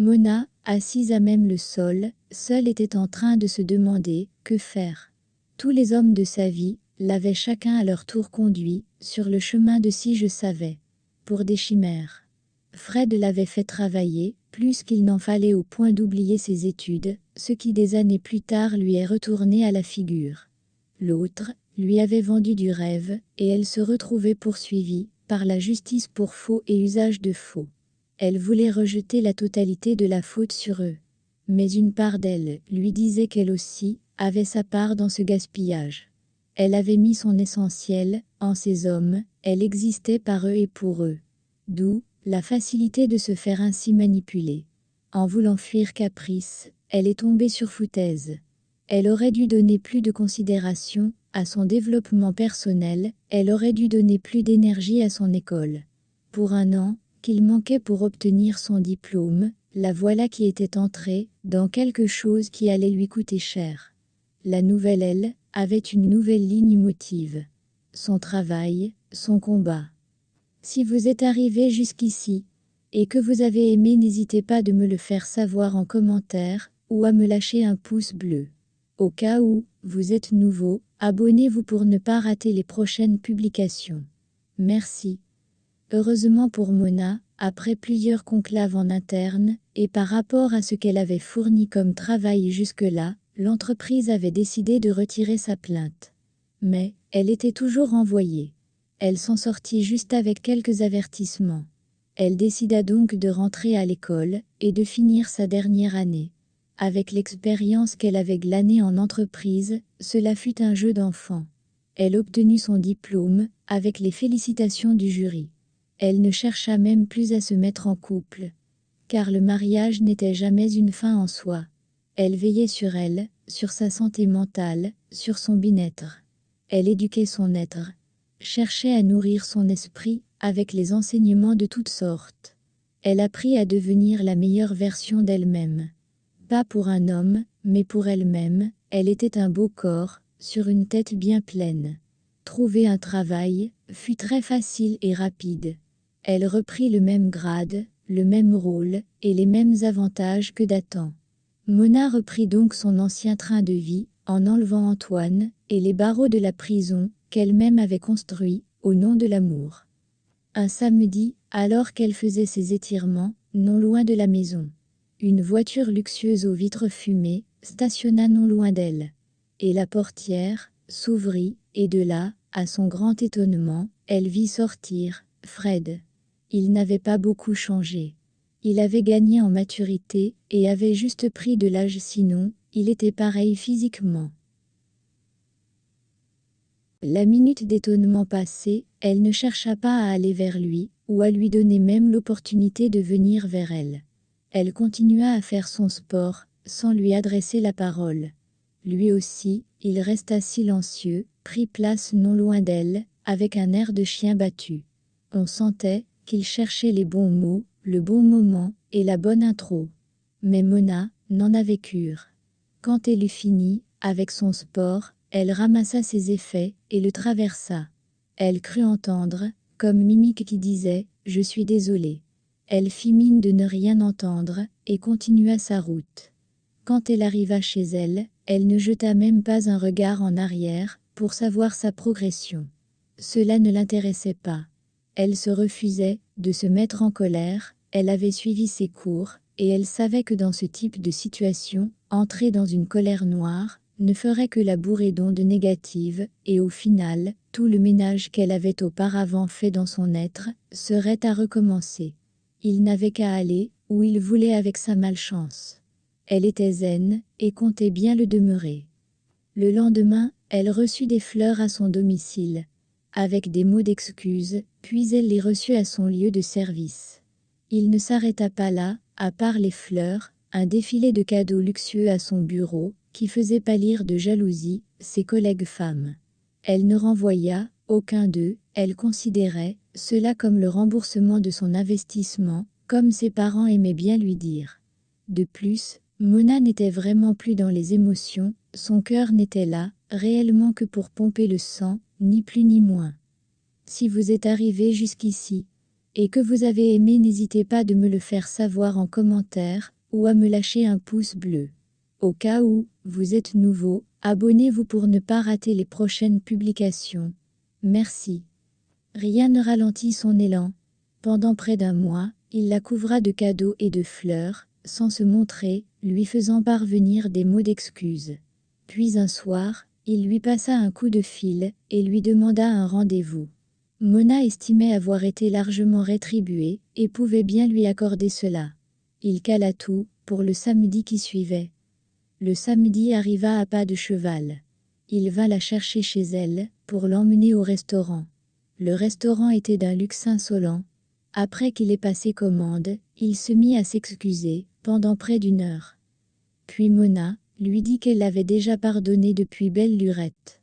Mona, assise à même le sol, seule était en train de se demander « Que faire ?» Tous les hommes de sa vie l'avaient chacun à leur tour conduit sur le chemin de si je savais. Pour des chimères. Fred l'avait fait travailler, plus qu'il n'en fallait au point d'oublier ses études, ce qui des années plus tard lui est retourné à la figure. L'autre lui avait vendu du rêve, et elle se retrouvait poursuivie par la justice pour faux et usage de faux. Elle voulait rejeter la totalité de la faute sur eux. Mais une part d'elle lui disait qu'elle aussi avait sa part dans ce gaspillage. Elle avait mis son essentiel en ces hommes, elle existait par eux et pour eux. D'où la facilité de se faire ainsi manipuler. En voulant fuir caprice, elle est tombée sur foutaise. Elle aurait dû donner plus de considération à son développement personnel, elle aurait dû donner plus d'énergie à son école. Pour un an qu'il manquait pour obtenir son diplôme, la voilà qui était entrée dans quelque chose qui allait lui coûter cher. La nouvelle elle avait une nouvelle ligne motive. Son travail, son combat. Si vous êtes arrivé jusqu'ici, et que vous avez aimé, n'hésitez pas de me le faire savoir en commentaire, ou à me lâcher un pouce bleu. Au cas où vous êtes nouveau, abonnez-vous pour ne pas rater les prochaines publications. Merci. Heureusement pour Mona, après plusieurs conclaves en interne, et par rapport à ce qu'elle avait fourni comme travail jusque-là, l'entreprise avait décidé de retirer sa plainte. Mais elle était toujours renvoyée. Elle s'en sortit juste avec quelques avertissements. Elle décida donc de rentrer à l'école et de finir sa dernière année. Avec l'expérience qu'elle avait glanée en entreprise, cela fut un jeu d'enfant. Elle obtut son diplôme, avec les félicitations du jury. Elle ne chercha même plus à se mettre en couple. Car le mariage n'était jamais une fin en soi. Elle veillait sur elle, sur sa santé mentale, sur son bien-être. Elle éduquait son être. Cherchait à nourrir son esprit, avec les enseignements de toutes sortes. Elle apprit à devenir la meilleure version d'elle-même. Pas pour un homme, mais pour elle-même, elle était un beau corps, sur une tête bien pleine. Trouver un travail fut très facile et rapide. Elle reprit le même grade, le même rôle, et les mêmes avantages que d'antan. Mona reprit donc son ancien train de vie, en enlevant Antoine, et les barreaux de la prison, qu'elle-même avait construit, au nom de l'amour. Un samedi, alors qu'elle faisait ses étirements, non loin de la maison. Une voiture luxueuse aux vitres fumées stationna non loin d'elle. Et la portière s'ouvrit, et de là, à son grand étonnement, elle vit sortir Fred. Il n'avait pas beaucoup changé. Il avait gagné en maturité et avait juste pris de l'âge, sinon, il était pareil physiquement. La minute d'étonnement passée, elle ne chercha pas à aller vers lui, ou à lui donner même l'opportunité de venir vers elle. Elle continua à faire son sport, sans lui adresser la parole. Lui aussi, il resta silencieux, prit place non loin d'elle, avec un air de chien battu. On sentait qu'il cherchait les bons mots, le bon moment, et la bonne intro. Mais Mona n'en avait cure. Quand elle eut fini, avec son sport, elle ramassa ses effets et le traversa. Elle crut entendre, comme Mimique qui disait « Je suis désolée ». Elle fit mine de ne rien entendre, et continua sa route. Quand elle arriva chez elle, elle ne jeta même pas un regard en arrière, pour savoir sa progression. Cela ne l'intéressait pas. Elle se refusait de se mettre en colère, elle avait suivi ses cours, et elle savait que dans ce type de situation, entrer dans une colère noire ne ferait que la bourrer d'ondes négatives, et au final, tout le ménage qu'elle avait auparavant fait dans son être serait à recommencer. Il n'avait qu'à aller où il voulait avec sa malchance. Elle était zen, et comptait bien le demeurer. Le lendemain, elle reçut des fleurs à son domicile, avec des mots d'excuse, puis elle les reçut à son lieu de service. Il ne s'arrêta pas là, à part les fleurs, un défilé de cadeaux luxueux à son bureau, qui faisait pâlir de jalousie ses collègues femmes. Elle ne renvoya aucun d'eux, elle considérait cela comme le remboursement de son investissement, comme ses parents aimaient bien lui dire. De plus, Mona n'était vraiment plus dans les émotions, son cœur n'était là, réellement que pour pomper le sang, ni plus ni moins. Si vous êtes arrivé jusqu'ici, et que vous avez aimé, n'hésitez pas de me le faire savoir en commentaire, ou à me lâcher un pouce bleu. Au cas où vous êtes nouveau, abonnez-vous pour ne pas rater les prochaines publications. Merci. Rien ne ralentit son élan. Pendant près d'un mois, il la couvra de cadeaux et de fleurs, sans se montrer, lui faisant parvenir des mots d'excuse. Puis un soir, il lui passa un coup de fil, et lui demanda un rendez-vous. Mona estimait avoir été largement rétribuée, et pouvait bien lui accorder cela. Il cala tout, pour le samedi qui suivait. Le samedi arriva à pas de cheval. Il vint la chercher chez elle, pour l'emmener au restaurant. Le restaurant était d'un luxe insolent. Après qu'il ait passé commande, il se mit à s'excuser, pendant près d'une heure. Puis Mona lui dit qu'elle l'avait déjà pardonné depuis belle lurette.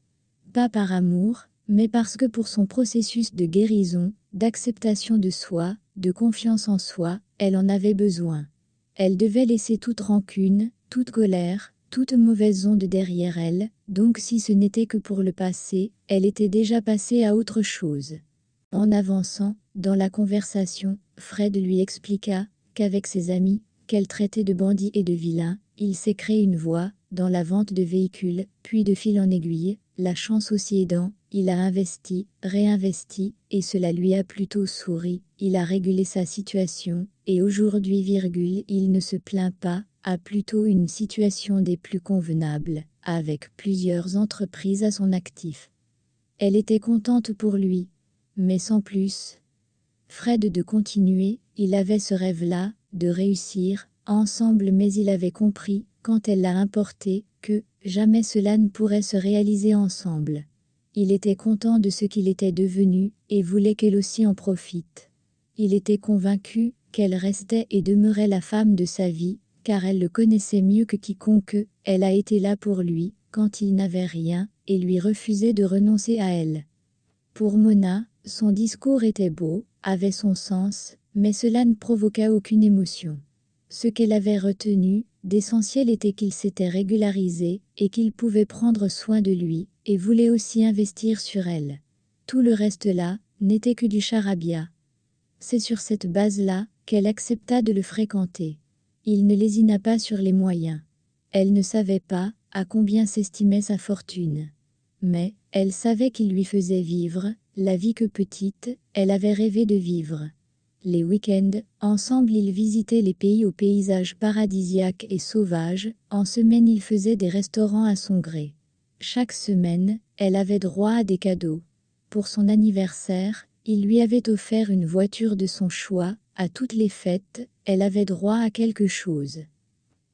Pas par amour, mais parce que pour son processus de guérison, d'acceptation de soi, de confiance en soi, elle en avait besoin. Elle devait laisser toute rancune, toute colère, toute mauvaise onde derrière elle, donc si ce n'était que pour le passé, elle était déjà passée à autre chose. En avançant, dans la conversation, Fred lui expliqua qu'avec ses amis, qu'elle traitait de bandits et de vilains, il s'est créé une voie, dans la vente de véhicules, puis de fil en aiguille, la chance aussi aidant, il a investi, réinvesti, et cela lui a plutôt souri, il a régulé sa situation, et aujourd'hui, il ne se plaint pas, a plutôt une situation des plus convenables, avec plusieurs entreprises à son actif. Elle était contente pour lui, mais sans plus. Fred de continuer, il avait ce rêve-là, de réussir, ensemble, mais il avait compris, quand elle l'a importé, que jamais cela ne pourrait se réaliser ensemble. Il était content de ce qu'il était devenu, et voulait qu'elle aussi en profite. Il était convaincu qu'elle restait et demeurait la femme de sa vie, car elle le connaissait mieux que quiconque, elle a été là pour lui, quand il n'avait rien, et lui refusait de renoncer à elle. Pour Mona, son discours était beau, avait son sens, mais cela ne provoqua aucune émotion. Ce qu'elle avait retenu, d'essentiel, était qu'il s'était régularisé, et qu'il pouvait prendre soin de lui, et voulait aussi investir sur elle. Tout le reste là, n'était que du charabia. C'est sur cette base-là, qu'elle accepta de le fréquenter. Il ne lésina pas sur les moyens. Elle ne savait pas, à combien s'estimait sa fortune. Mais, elle savait qu'il lui faisait vivre, la vie que petite, elle avait rêvé de vivre. Les week-ends, ensemble ils visitaient les pays aux paysages paradisiaques et sauvages, en semaine ils faisaient des restaurants à son gré. Chaque semaine, elle avait droit à des cadeaux. Pour son anniversaire, il lui avait offert une voiture de son choix, à toutes les fêtes, elle avait droit à quelque chose.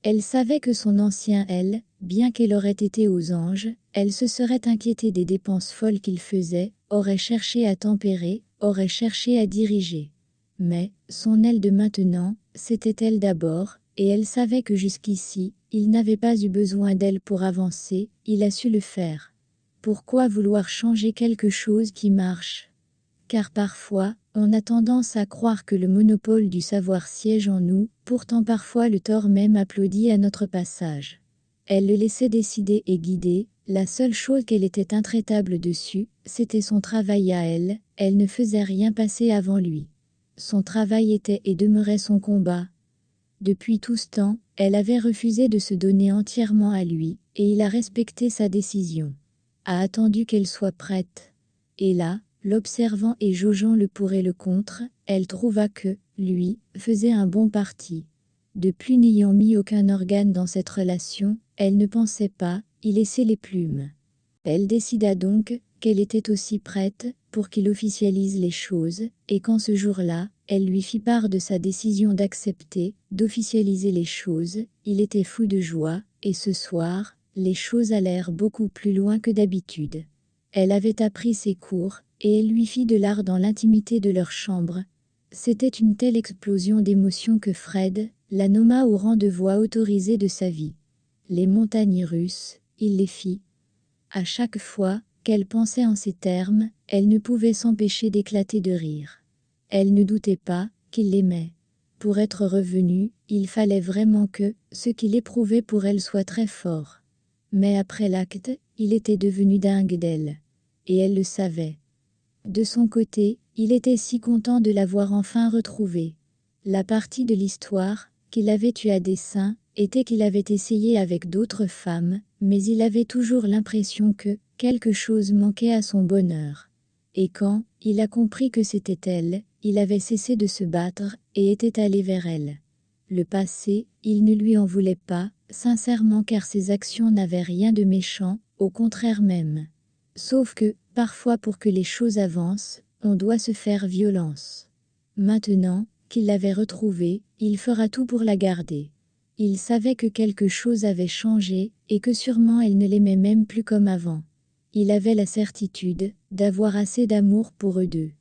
Elle savait que son ancien elle, bien qu'elle aurait été aux anges, elle se serait inquiétée des dépenses folles qu'il faisait, aurait cherché à tempérer, aurait cherché à diriger. Mais, son elle de maintenant, c'était elle d'abord, et elle savait que jusqu'ici, il n'avait pas eu besoin d'elle pour avancer, il a su le faire. Pourquoi vouloir changer quelque chose qui marche ? Car parfois, on a tendance à croire que le monopole du savoir siège en nous, pourtant parfois le tort même applaudit à notre passage. Elle le laissait décider et guider, la seule chose qu'elle était intraitable dessus, c'était son travail à elle, elle ne faisait rien passer avant lui. Son travail était et demeurait son combat. Depuis tout ce temps, elle avait refusé de se donner entièrement à lui, et il a respecté sa décision. A attendu qu'elle soit prête. Et là, l'observant et jaugeant le pour et le contre, elle trouva que, lui, faisait un bon parti. De plus n'ayant mis aucun organe dans cette relation, elle ne pensait pas, y laisser les plumes. Elle décida donc qu'elle était aussi prête pour qu'il officialise les choses, et qu'en ce jour-là, elle lui fit part de sa décision d'accepter, d'officialiser les choses, il était fou de joie, et ce soir, les choses allèrent beaucoup plus loin que d'habitude. Elle avait appris ses cours, et elle lui fit de l'art dans l'intimité de leur chambre. C'était une telle explosion d'émotions que Fred la nomma au rang de voix autorisée de sa vie. Les montagnes russes, il les fit. À chaque fois qu'elle pensait en ces termes, elle ne pouvait s'empêcher d'éclater de rire. Elle ne doutait pas qu'il l'aimait. Pour être revenu, il fallait vraiment que ce qu'il éprouvait pour elle soit très fort. Mais après l'acte, il était devenu dingue d'elle. Et elle le savait. De son côté, il était si content de l'avoir enfin retrouvée. La partie de l'histoire, qu'il avait eue à dessein, était qu'il avait essayé avec d'autres femmes, mais il avait toujours l'impression que quelque chose manquait à son bonheur. Et quand il a compris que c'était elle, il avait cessé de se battre et était allé vers elle. Le passé, il ne lui en voulait pas, sincèrement, car ses actions n'avaient rien de méchant, au contraire même. Sauf que, parfois, pour que les choses avancent, on doit se faire violence. Maintenant qu'il l'avait retrouvée, il fera tout pour la garder. Il savait que quelque chose avait changé, et que sûrement elle ne l'aimait même plus comme avant. Il avait la certitude d'avoir assez d'amour pour eux deux.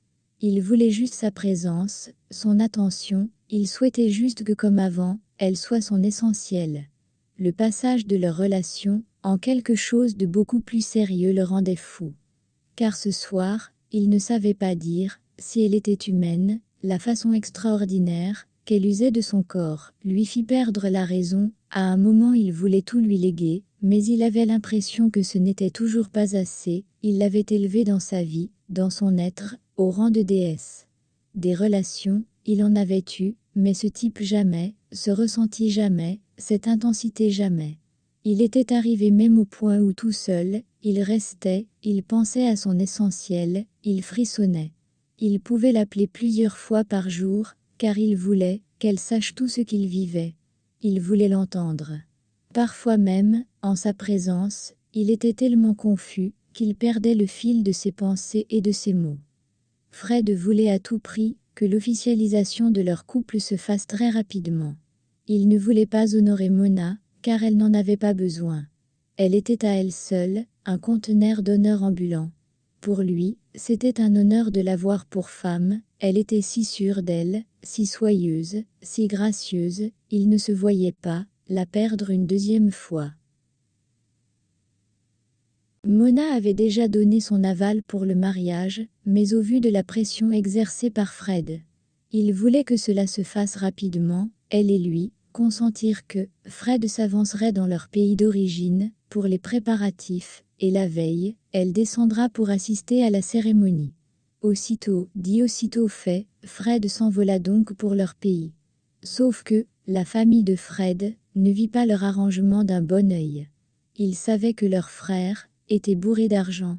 Il voulait juste sa présence, son attention, il souhaitait juste que comme avant, elle soit son essentiel. Le passage de leur relation en quelque chose de beaucoup plus sérieux le rendait fou. Car ce soir, il ne savait pas dire si elle était humaine, la façon extraordinaire qu'elle usait de son corps lui fit perdre la raison. À un moment il voulait tout lui léguer, mais il avait l'impression que ce n'était toujours pas assez. Il l'avait élevée dans sa vie, dans son être, au rang de déesse. Des relations, il en avait eu, mais ce type jamais, ce ressenti jamais, cette intensité jamais. Il était arrivé même au point où tout seul, il restait, il pensait à son essentiel, il frissonnait. Il pouvait l'appeler plusieurs fois par jour, car il voulait qu'elle sache tout ce qu'il vivait. Il voulait l'entendre. Parfois même, en sa présence, il était tellement confus qu'il perdait le fil de ses pensées et de ses mots. Fred voulait à tout prix que l'officialisation de leur couple se fasse très rapidement. Il ne voulait pas honorer Mona, car elle n'en avait pas besoin. Elle était à elle seule, un conteneur d'honneur ambulant. Pour lui, c'était un honneur de l'avoir pour femme, elle était si sûre d'elle, si soyeuse, si gracieuse, il ne se voyait pas la perdre une deuxième fois. Mona avait déjà donné son aval pour le mariage, mais au vu de la pression exercée par Fred. Il voulait que cela se fasse rapidement, elle et lui, consentir que Fred s'avancerait dans leur pays d'origine, pour les préparatifs, et la veille, elle descendra pour assister à la cérémonie. Aussitôt dit, aussitôt fait, Fred s'envola donc pour leur pays. Sauf que, la famille de Fred, ne vit pas leur arrangement d'un bon œil. Ils savaient que leur frère était bourré d'argent.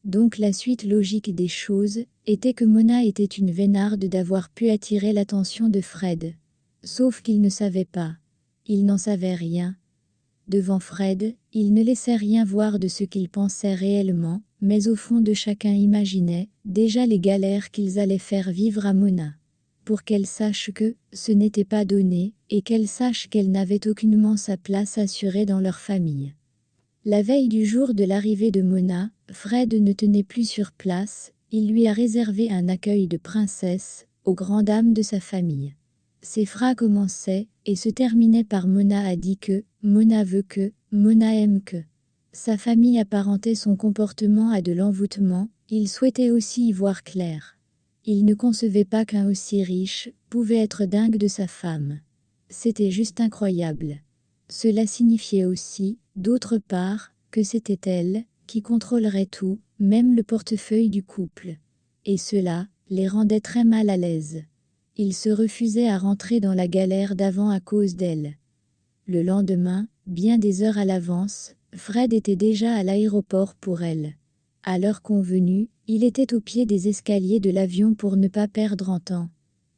Donc la suite logique des choses était que Mona était une vénarde d'avoir pu attirer l'attention de Fred. Sauf qu'il ne savait pas. Il n'en savait rien. Devant Fred, il ne laissait rien voir de ce qu'il pensait réellement, mais au fond de chacun imaginait déjà les galères qu'ils allaient faire vivre à Mona. Pour qu'elle sache que ce n'était pas donné, et qu'elle sache qu'elle n'avait aucunement sa place assurée dans leur famille. La veille du jour de l'arrivée de Mona, Fred ne tenait plus sur place, il lui a réservé un accueil de princesse, aux grandes dames de sa famille. Ses phrases commençaient, et se terminaient par Mona a dit que, Mona veut que, Mona aime que. Sa famille apparentait son comportement à de l'envoûtement, il souhaitait aussi y voir clair. Il ne concevait pas qu'un aussi riche pouvait être dingue de sa femme. C'était juste incroyable. Cela signifiait aussi, d'autre part, que c'était elle qui contrôlerait tout, même le portefeuille du couple. Et cela les rendait très mal à l'aise. Ils se refusaient à rentrer dans la galère d'avant à cause d'elle. Le lendemain, bien des heures à l'avance, Fred était déjà à l'aéroport pour elle. À l'heure convenue, il était au pied des escaliers de l'avion pour ne pas perdre en temps.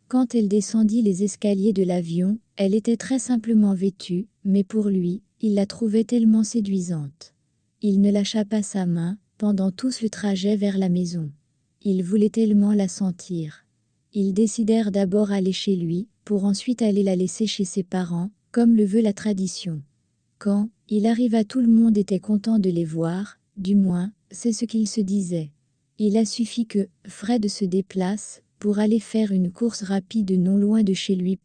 Quand elle descendit les escaliers de l'avion, elle était très simplement vêtue, mais pour lui, il la trouvait tellement séduisante. Il ne lâcha pas sa main, pendant tout le trajet vers la maison. Il voulait tellement la sentir. Ils décidèrent d'abord aller chez lui, pour ensuite aller la laisser chez ses parents, comme le veut la tradition. Quand il arriva, tout le monde était content de les voir, du moins, c'est ce qu'il se disait. Il a suffi que Fred se déplace pour aller faire une course rapide non loin de chez lui,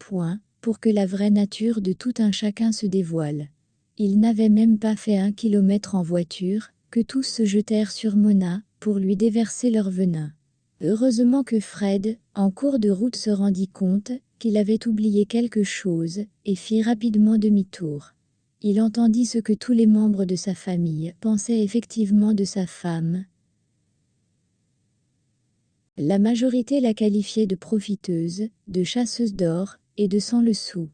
pour que la vraie nature de tout un chacun se dévoile. Il n'avait même pas fait 1 kilomètre en voiture, que tous se jetèrent sur Mona, pour lui déverser leur venin. Heureusement que Fred, en cours de route, se rendit compte qu'il avait oublié quelque chose, et fit rapidement demi-tour. Il entendit ce que tous les membres de sa famille pensaient effectivement de sa femme. La majorité la qualifiait de profiteuse, de chasseuse d'or, et de sans le sou.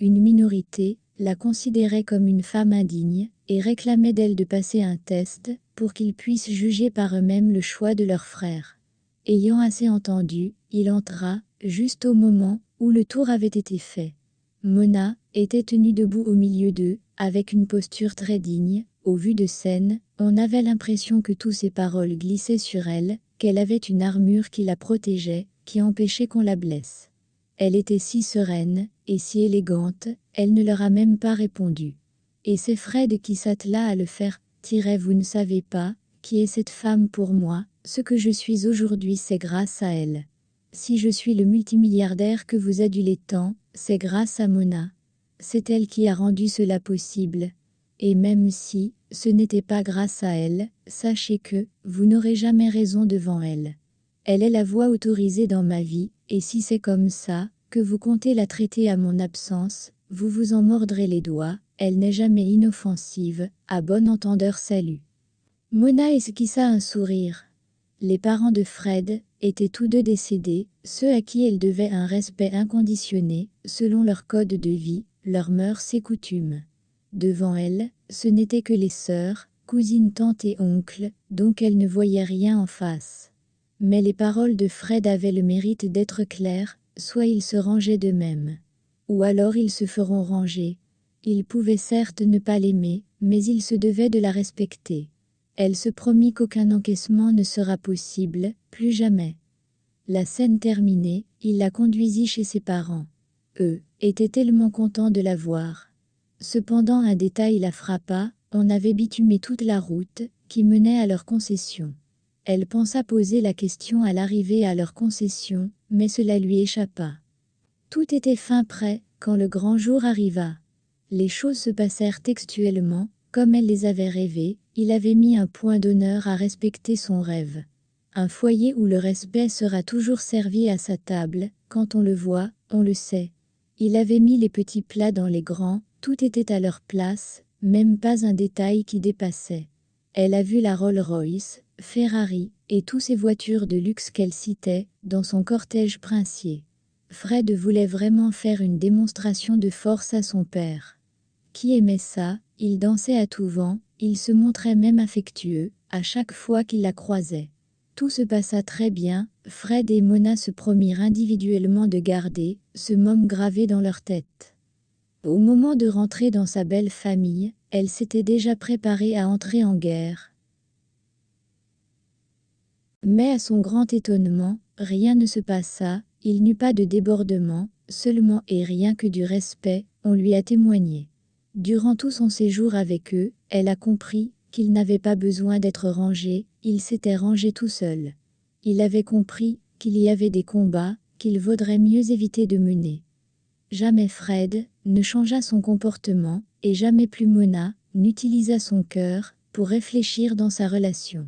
Une minorité la considérait comme une femme indigne, et réclamait d'elle de passer un test, pour qu'ils puissent juger par eux-mêmes le choix de leur frère. Ayant assez entendu, il entra, juste au moment où le tour avait été fait. Mona était tenue debout au milieu d'eux, avec une posture très digne. Au vu de scène, on avait l'impression que toutes ses paroles glissaient sur elle, qu'elle avait une armure qui la protégeait, qui empêchait qu'on la blesse. Elle était si sereine, et si élégante, elle ne leur a même pas répondu. Et c'est Fred qui s'attela à le faire. Vous ne savez pas, qui est cette femme pour moi, ce que je suis aujourd'hui c'est grâce à elle. Si je suis le multimilliardaire que vous adulez tant, c'est grâce à Mona. C'est elle qui a rendu cela possible. Et même si ce n'était pas grâce à elle, sachez que vous n'aurez jamais raison devant elle. Elle est la voix autorisée dans ma vie, et si c'est comme ça que vous comptez la traiter à mon absence, vous vous en mordrez les doigts. Elle n'est jamais inoffensive, à bon entendeur salut. Mona esquissa un sourire. Les parents de Fred étaient tous deux décédés, ceux à qui elle devait un respect inconditionné, selon leur code de vie, leurs mœurs et coutumes. Devant elle, ce n'étaient que les sœurs, cousines, tantes et oncles, donc elle ne voyait rien en face. Mais les paroles de Fred avaient le mérite d'être claires, soit ils se rangeaient d'eux-mêmes. Ou alors ils se feront ranger. Il pouvait certes ne pas l'aimer, mais il se devait de la respecter. Elle se promit qu'aucun encaissement ne sera possible, plus jamais. La scène terminée, il la conduisit chez ses parents. Eux étaient tellement contents de la voir. Cependant un détail la frappa, on avait bitumé toute la route qui menait à leur concession. Elle pensa poser la question à l'arrivée à leur concession, mais cela lui échappa. Tout était fin prêt quand le grand jour arriva. Les choses se passèrent textuellement, comme elle les avait rêvées. Il avait mis un point d'honneur à respecter son rêve. Un foyer où le respect sera toujours servi à sa table, quand on le voit, on le sait. Il avait mis les petits plats dans les grands, tout était à leur place, même pas un détail qui dépassait. Elle a vu la Rolls-Royce, Ferrari, et toutes ces voitures de luxe qu'elle citait, dans son cortège princier. Fred voulait vraiment faire une démonstration de force à son père. Qui aimait ça, il dansait à tout vent, il se montrait même affectueux, à chaque fois qu'il la croisait. Tout se passa très bien, Fred et Mona se promirent individuellement de garder ce môme gravé dans leur tête. Au moment de rentrer dans sa belle famille, elle s'était déjà préparée à entrer en guerre. Mais à son grand étonnement, rien ne se passa, il n'eut pas de débordement, seulement et rien que du respect, on lui a témoigné. Durant tout son séjour avec eux, elle a compris qu'il n'avait pas besoin d'être rangé, il s'était rangé tout seul. Il avait compris qu'il y avait des combats qu'il vaudrait mieux éviter de mener. Jamais Fred ne changea son comportement, et jamais plus Mona n'utilisa son cœur pour réfléchir dans sa relation.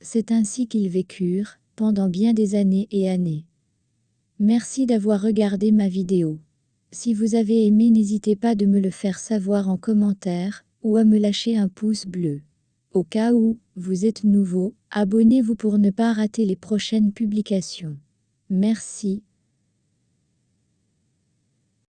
C'est ainsi qu'ils vécurent, pendant bien des années et années. Merci d'avoir regardé ma vidéo. Si vous avez aimé, n'hésitez pas de me le faire savoir en commentaire, ou à me lâcher un pouce bleu. Au cas où vous êtes nouveau, abonnez-vous pour ne pas rater les prochaines publications. Merci.